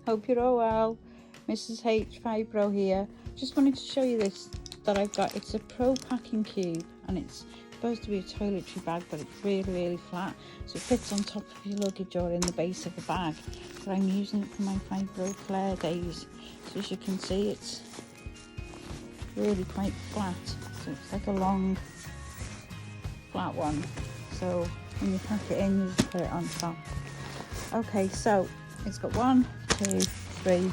Hope you're all well. Mrs. H Fibro here. Just wanted to show you this that I've got. It's a Pro Packing Cube and it's supposed to be a toiletry bag, but it's really flat, so it fits on top of your luggage or in the base of the bag. But I'm using it for my Fibro Flare days. So as you can see, it's really quite flat. So it's like a long flat one. So when you pack it in, you just put it on top. Okay, so it's got 1, 2, 3,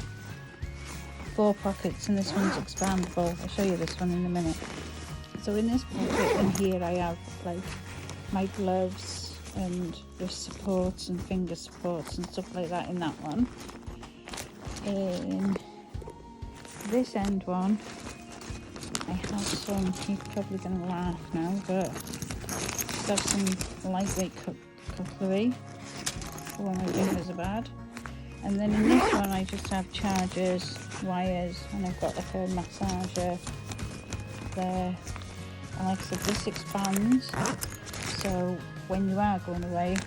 4 pockets, and this one's expandable. I'll show you this one in a minute. So in this pocket in here I have like my gloves and wrist supports and finger supports and stuff like that in that one. In this end one I have some, you're probably going to laugh now, but I have some lightweight cutlery for when my fingers are bad. And then in this one I just have chargers, wires, and I've got like a massager there. And like I said, this expands, so when you are going away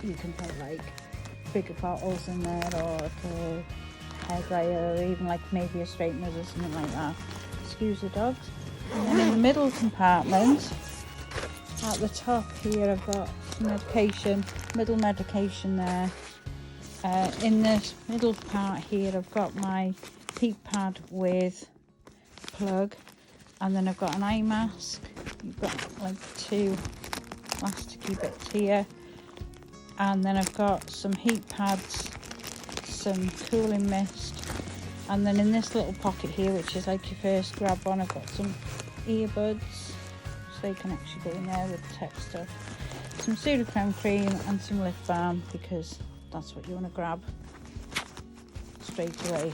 you can put like bigger bottles in there, or like a hairdryer, or even like maybe a straightener or something like that. Excuse the dogs. And then in the middle compartment at the top here I've got some medication, middle medication there. In this middle part here I've got my heat pad with plug, and then I've got an eye mask. You've got like 2 plasticky bits here, and then I've got some heat pads, some cooling mist, and then in this little pocket here, which is like your first grab one, I've got some earbuds, so they can actually go in there with the tech stuff, some Sudocrem cream and some lip balm, because that's what you want to grab straight away.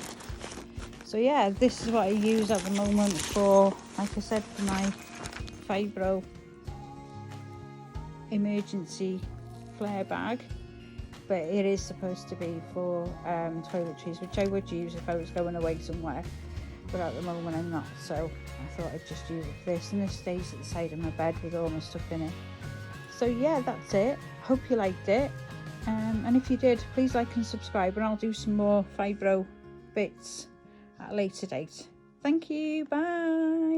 So yeah, this is what I use at the moment for, like I said, for my Fibro emergency flare bag. But it is supposed to be for toiletries, which I would use if I was going away somewhere. But at the moment I'm not, so I thought I'd just use it for this. And this stays at the side of my bed with all my stuff in it. So yeah, that's it. Hope you liked it. And if you did, please like and subscribe, and I'll do some more Fibro bits at a later date. Thank you, bye.